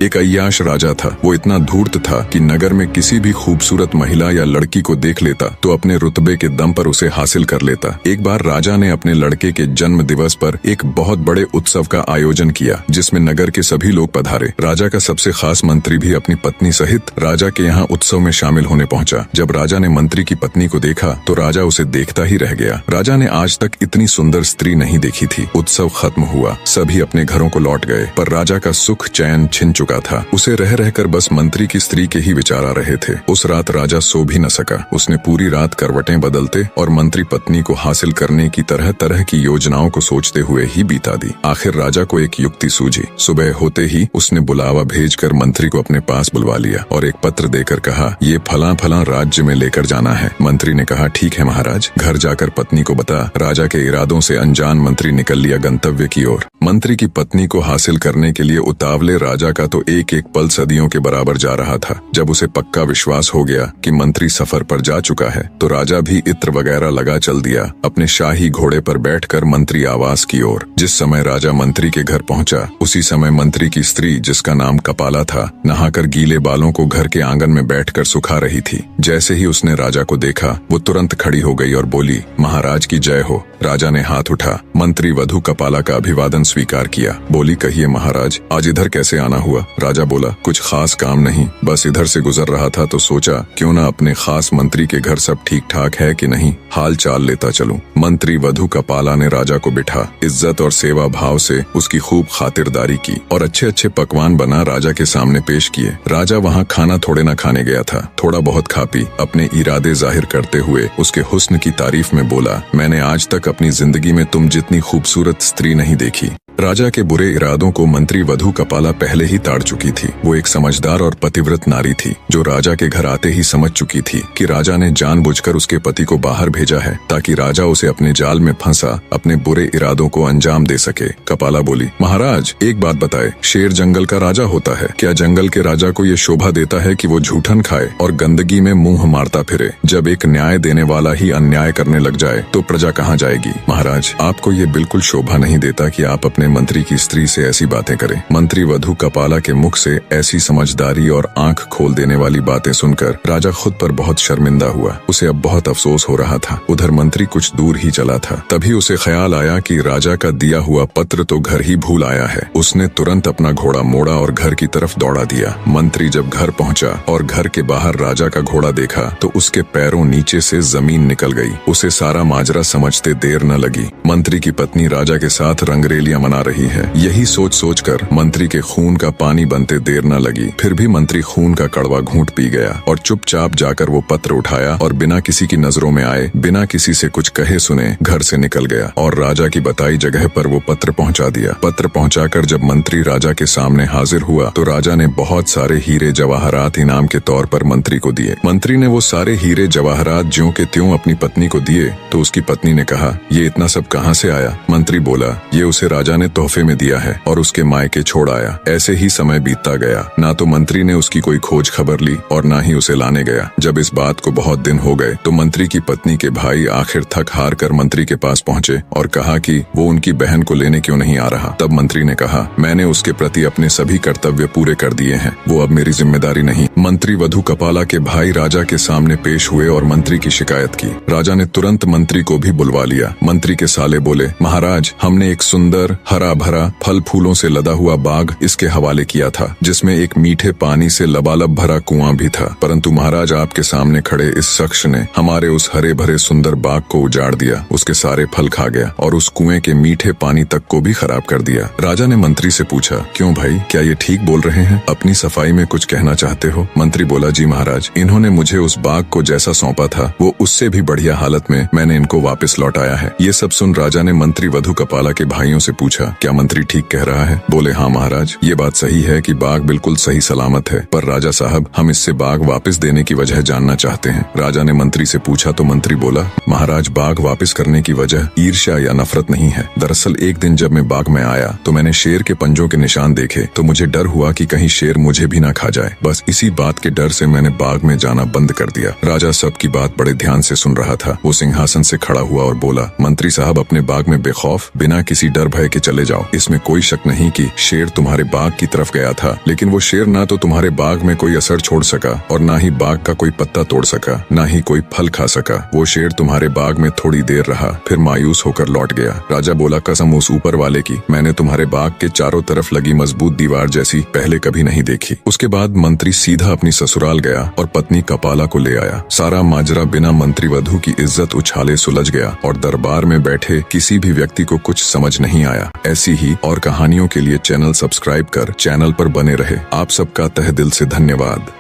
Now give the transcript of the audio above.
एक अय्याश राजा था। वो इतना धूर्त था कि नगर में किसी भी खूबसूरत महिला या लड़की को देख लेता तो अपने रुतबे के दम पर उसे हासिल कर लेता। एक बार राजा ने अपने लड़के के जन्म दिवस पर एक बहुत बड़े उत्सव का आयोजन किया, जिसमें नगर के सभी लोग पधारे। राजा का सबसे खास मंत्री भी अपनी पत्नी सहित राजा के यहाँ उत्सव में शामिल होने पहुंचा। जब राजा ने मंत्री की पत्नी को देखा तो राजा उसे देखता ही रह गया। राजा ने आज तक इतनी सुंदर स्त्री नहीं देखी थी। उत्सव खत्म हुआ, सभी अपने घरों को लौट गए, पर राजा का सुख चैन छिन चुका था। उसे रह रहकर बस मंत्री की स्त्री के ही विचार आ रहे थे। उस रात राजा सो भी न सका। उसने पूरी रात करवटें बदलते और मंत्री पत्नी को हासिल करने की तरह तरह की योजनाओं को सोचते हुए ही बीता दी। आखिर राजा को एक युक्ति सूझी। सुबह होते ही उसने बुलावा भेजकर मंत्री को अपने पास बुलवा लिया और एक पत्र देकर कहा, ये फलां फलां राज्य में लेकर जाना है। मंत्री ने कहा, ठीक है महाराज। घर जाकर पत्नी को बता। राजा के इरादों से अनजान मंत्री निकल लिया गंतव्य की ओर। मंत्री की पत्नी को हासिल करने के लिए उतावले राजा का तो एक एक पल सदियों के बराबर जा रहा था। जब उसे पक्का विश्वास हो गया कि मंत्री सफर पर जा चुका है तो राजा भी इत्र वगैरह लगा चल दिया अपने शाही घोड़े पर बैठकर मंत्री आवास की ओर। जिस समय राजा मंत्री के घर पहुंचा उसी समय मंत्री की स्त्री, जिसका नाम कपाला था, नहाकर गीले बालों को घर के आंगन में बैठकर सुखा रही थी। जैसे ही उसने राजा को देखा वो तुरंत खड़ी हो गई और बोली, महाराज की जय हो। राजा ने हाथ उठा मंत्री वधू कपाला का अभिवादन स्वीकार किया। बोली, कहिए महाराज, आज इधर कैसे आना हुआ? राजा बोला, कुछ खास काम नहीं, बस इधर से गुजर रहा था तो सोचा क्यों ना अपने खास मंत्री के घर सब ठीक ठाक है कि नहीं, हाल चाल लेता चलूं। मंत्री वधू कपाला ने राजा को बिठा इज्जत और सेवा भाव से उसकी खूब खातिरदारी की और अच्छे अच्छे पकवान बना राजा के सामने पेश किए। राजा वहाँ खाना थोड़े न खाने गया था, थोड़ा बहुत खा पी अपने इरादे जाहिर करते हुए उसके हुस्न की तारीफ में बोला, मैंने आज तक अपनी जिंदगी में तुम जितनी खूबसूरत स्त्री नहीं देखी। राजा के बुरे इरादों को मंत्री वधू कपाला पहले ही ताड़ चुकी थी। वो एक समझदार और पतिव्रत नारी थी जो राजा के घर आते ही समझ चुकी थी कि राजा ने जानबूझकर उसके पति को बाहर भेजा है ताकि राजा उसे अपने जाल में फंसा अपने बुरे इरादों को अंजाम दे सके। कपाला बोली, महाराज एक बात बताए, शेर जंगल का राजा होता है क्या? जंगल के राजा को ये शोभा देता है कि वो झूठन खाए और गंदगी में मुंह मारता फिरे? जब एक न्याय देने वाला ही अन्याय करने लग जाए तो प्रजा कहाँ जाएगी? महाराज, आपको ये बिल्कुल शोभा नहीं देता कि आप अपने मंत्री की स्त्री से ऐसी बातें करें। मंत्री वधू कपाला के मुख से ऐसी समझदारी और आंख खोल देने वाली बातें सुनकर राजा खुद पर बहुत शर्मिंदा हुआ। उसे अब बहुत अफसोस हो रहा था। उधर मंत्री कुछ दूर ही चला था, तभी उसे ख्याल आया कि राजा का दिया हुआ पत्र तो घर ही भूल आया है। उसने तुरंत अपना घोड़ा मोड़ा और घर की तरफ दौड़ा दिया। मंत्री जब घर पहुंचा और घर के बाहर राजा का घोड़ा देखा तो उसके पैरों नीचे से जमीन निकल गई। उसे सारा माजरा समझते देर न लगी। मंत्री की पत्नी राजा के साथ रंगरेलियां मना रही है। यही सोच सोचकर मंत्री के खून का पानी बनते देर न लगी। फिर भी मंत्री खून का कड़वा घूंट पी गया और चुपचाप जाकर वो पत्र उठाया और बिना किसी की नजरों में आए, बिना किसी से कुछ कहे सुने घर से निकल गया और राजा की बताई जगह पर वो पत्र पहुंचा दिया। पत्र पहुंचाकर जब मंत्री राजा के सामने हाजिर हुआ तो राजा ने बहुत सारे हीरे जवाहरात इनाम के तौर पर मंत्री को दिए। मंत्री ने वो सारे हीरे जवाहरात ज्यों के त्यों अपनी पत्नी को दिए तो उसकी पत्नी ने कहा, ये इतना सब कहाँ से आया? मंत्री बोला, ये उसे राजा ने तोहफे में दिया है और उसके मायके छोड़ आया। ऐसे ही समय बीतता गया। ना तो मंत्री ने उसकी कोई खोज खबर ली और ना ही उसे लाने गया। जब इस बात को बहुत दिन हो गए तो मंत्री की पत्नी के भाई आखिर थक हार कर मंत्री के पास पहुंचे और कहा कि वो उनकी बहन को लेने क्यों नहीं आ रहा। तब मंत्री ने कहा, मैंने उसके प्रति अपने सभी कर्तव्य पूरे कर दिए हैं, वो अब मेरी जिम्मेदारी नहीं। मंत्री वधू कपाला के भाई राजा के सामने पेश हुए और मंत्री की शिकायत की। राजा ने तुरंत मंत्री को भी बुलवा लिया। मंत्री के साले बोले, महाराज, हमने एक सुंदर हरा भरा फल फूलों से लदा हुआ बाग इसके हवाले किया था, जिसमें एक मीठे पानी से लबालब भरा कुआं भी था, परंतु महाराज आपके सामने खड़े इस शख्स ने हमारे उस हरे भरे सुंदर बाग को उजाड़ दिया, उसके सारे फल खा गया और उस कुएं के मीठे पानी तक को भी खराब कर दिया। राजा ने मंत्री से पूछा, क्यों भाई, क्या ये ठीक बोल रहे हैं? अपनी सफाई में कुछ कहना चाहते हो? मंत्री बोला, जी महाराज, इन्होंने मुझे उस बाग को जैसा सौंपा था वो उससे भी बढ़िया हालत में मैंने इनको वापस लौटाया है। ये सब सुन राजा ने मंत्री वधू कपाला के भाइयों से पूछा, क्या मंत्री ठीक कह रहा है? बोले, हाँ महाराज, ये बात सही है कि बाग बिल्कुल सही सलामत है, पर राजा साहब, हम इससे बाग वापस देने की वजह जानना चाहते हैं। राजा ने मंत्री से पूछा तो मंत्री बोला, महाराज, बाग वापस करने की वजह ईर्ष्या या नफरत नहीं है। दरअसल एक दिन जब मैं बाग में आया तो मैंने शेर के पंजों के निशान देखे तो मुझे डर हुआ कि कहीं शेर मुझे भी ना खा जाए। बस इसी बात के डर से मैंने बाग में जाना बंद कर दिया। राजा सबकी बात बड़े ध्यान से सुन रहा था। वो सिंहासन से खड़ा हुआ और बोला, मंत्री साहब, अपने बाग में बेखौफ बिना किसी डर भय के चले जाओ। इसमें कोई शक नहीं कि शेर तुम्हारे बाग की तरफ गया था, लेकिन वो शेर ना तो तुम्हारे बाग में कोई असर छोड़ सका और ना ही बाग का कोई पत्ता तोड़ सका, ना ही कोई फल खा सका। वो शेर तुम्हारे बाग में थोड़ी देर रहा, फिर मायूस होकर लौट गया। राजा बोला, कसम उस ऊपर वाले की, मैंने तुम्हारे बाग के चारों तरफ लगी मजबूत दीवार जैसी पहले कभी नहीं देखी। उसके बाद मंत्री सीधा अपनी ससुराल गया और पत्नी कपाला को ले आया। सारा माजरा बिना मंत्री वधू की इज्जत उछाले सुलझ गया और दरबार में बैठे किसी भी व्यक्ति को कुछ समझ नहीं आया। ऐसी ही और कहानियों के लिए चैनल सब्सक्राइब कर चैनल पर बने रहे। आप सबका तहे दिल से धन्यवाद।